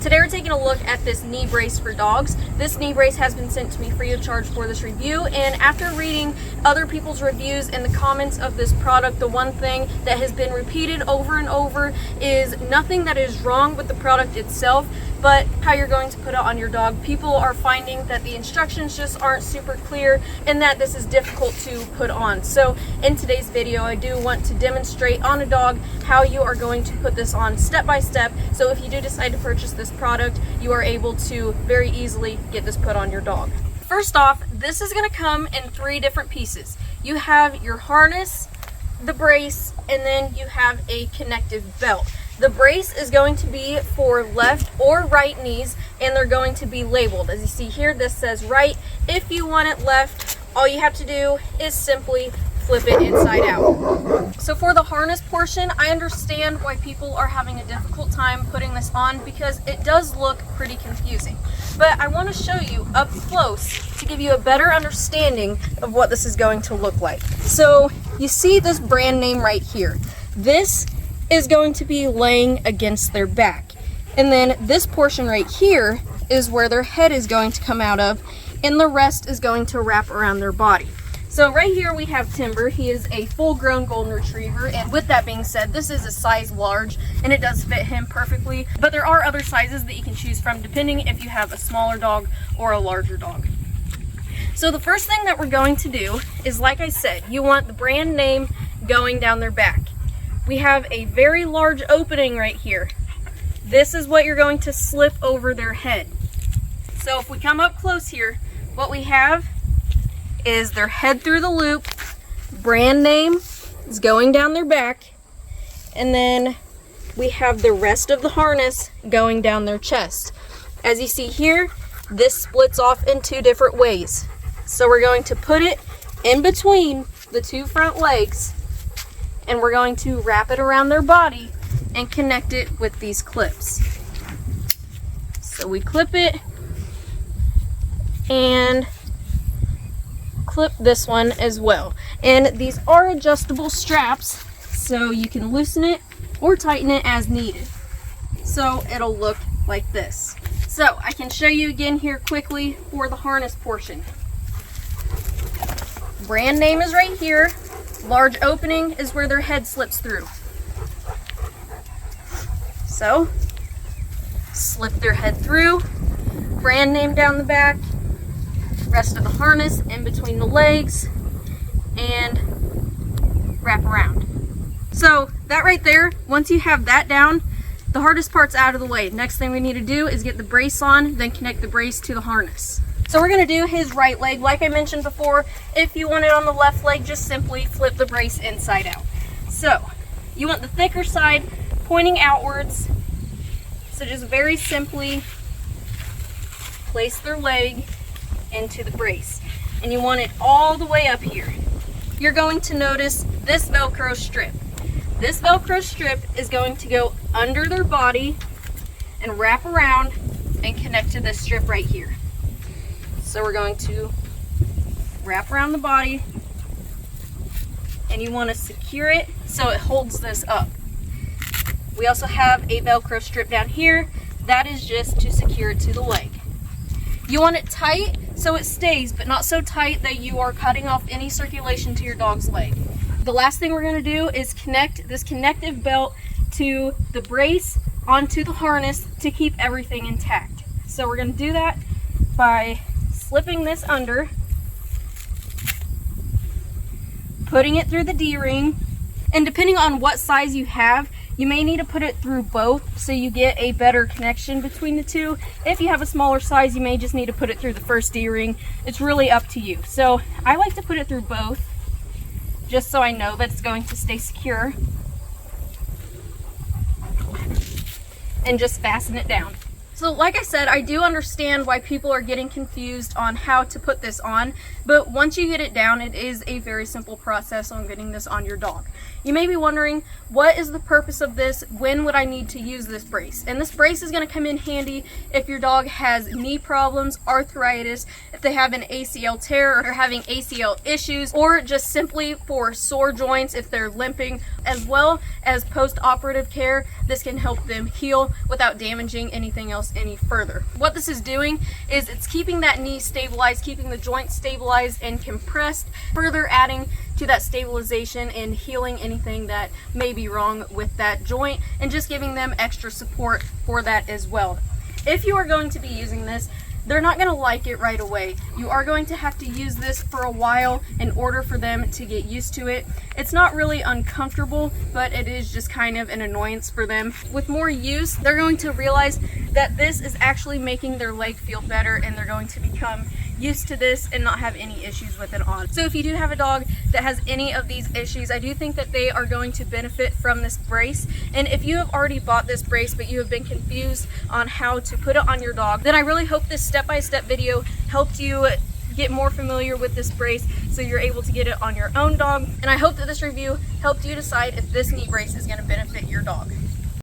Today we're taking a look at this knee brace for dogs. This knee brace has been sent to me free of charge for this review, and after reading other people's reviews and the comments of this product, the one thing that has been repeated over and over is nothing that is wrong with the product itself, but how you're going to put it on your dog. People are finding that the instructions just aren't super clear and that this is difficult to put on. So in today's video, I do want to demonstrate on a dog how you are going to put this on step by step. So if you do decide to purchase this product, you are able to very easily get this put on your dog. First off, this is going to come in 3 different pieces. You have your harness, the brace, and then you have a connective belt. The brace is going to be for left or right knees, and they're going to be labeled. As you see here, this says right. If you want it left, all you have to do is simply flip it inside out. So for the harness portion, I understand why people are having a difficult time putting this on because it does look pretty confusing. But I want to show you up close to give you a better understanding of what this is going to look like. So you see this brand name right here. This is going to be laying against their back. And then this portion right here is where their head is going to come out of, and the rest is going to wrap around their body. So right here we have Timber. He is a full-grown golden retriever, and with that being said, this is a size large and it does fit him perfectly, but there are other sizes that you can choose from depending if you have a smaller dog or a larger dog. So the first thing that we're going to do is, like I said, you want the brand name going down their back. We have a very large opening right here. This is what you're going to slip over their head. So if we come up close here, what we have is their head through the loop, brand name is going down their back, and then we have the rest of the harness going down their chest. As you see here, this splits off in 2 different ways. So we're going to put it in between the 2 front legs, and we're going to wrap it around their body and connect it with these clips. So we clip it and clip this one as well. And these are adjustable straps, so you can loosen it or tighten it as needed. So it'll look like this. So I can show you again here quickly for the harness portion. Brand name is right here. Large opening is where their head slips through. So, slip their head through, brand name down the back, rest of the harness in between the legs, and wrap around. So that right there, once you have that down, the hardest part's out of the way. Next thing we need to do is get the brace on, then connect the brace to the harness. So we're going to do his right leg. Like I mentioned before, if you want it on the left leg, just simply flip the brace inside out. So you want the thicker side pointing outwards. So just very simply place their leg into the brace. And you want it all the way up here. You're going to notice this Velcro strip. This Velcro strip is going to go under their body and wrap around and connect to this strip right here. So we're going to wrap around the body, and you want to secure it so it holds this up. We also have a Velcro strip down here. That is just to secure it to the leg. You want it tight so it stays, but not so tight that you are cutting off any circulation to your dog's leg. The last thing we're going to do is connect this connective belt to the brace onto the harness to keep everything intact. So we're going to do that by slipping this under, putting it through the D-ring, and depending on what size you have, you may need to put it through both so you get a better connection between the 2. If you have a smaller size, you may just need to put it through the first D-ring. It's really up to you. So I like to put it through both, just so I know that it's going to stay secure, and just fasten it down. So like I said, I do understand why people are getting confused on how to put this on, but once you get it down, it is a very simple process on getting this on your dog. You may be wondering, what is the purpose of this? When would I need to use this brace? And this brace is going to come in handy if your dog has knee problems, arthritis, if they have an ACL tear or having ACL issues, or just simply for sore joints if they're limping, as well as post-operative care. This can help them heal without damaging anything else this any further. What this is doing is it's keeping that knee stabilized, keeping the joint stabilized and compressed, further adding to that stabilization and healing anything that may be wrong with that joint, and just giving them extra support for that as well. If you are going to be using this, they're not going to like it right away. You are going to have to use this for a while in order for them to get used to it. It's not really uncomfortable, but it is just kind of an annoyance for them. With more use, they're going to realize that this is actually making their leg feel better, and they're going to become used to this and not have any issues with it on. So if you do have a dog that has any of these issues, I do think that they are going to benefit from this brace. And if you have already bought this brace but you have been confused on how to put it on your dog, then I really hope this step-by-step video helped you get more familiar with this brace so you're able to get it on your own dog. And I hope that this review helped you decide if this knee brace is going to benefit your dog.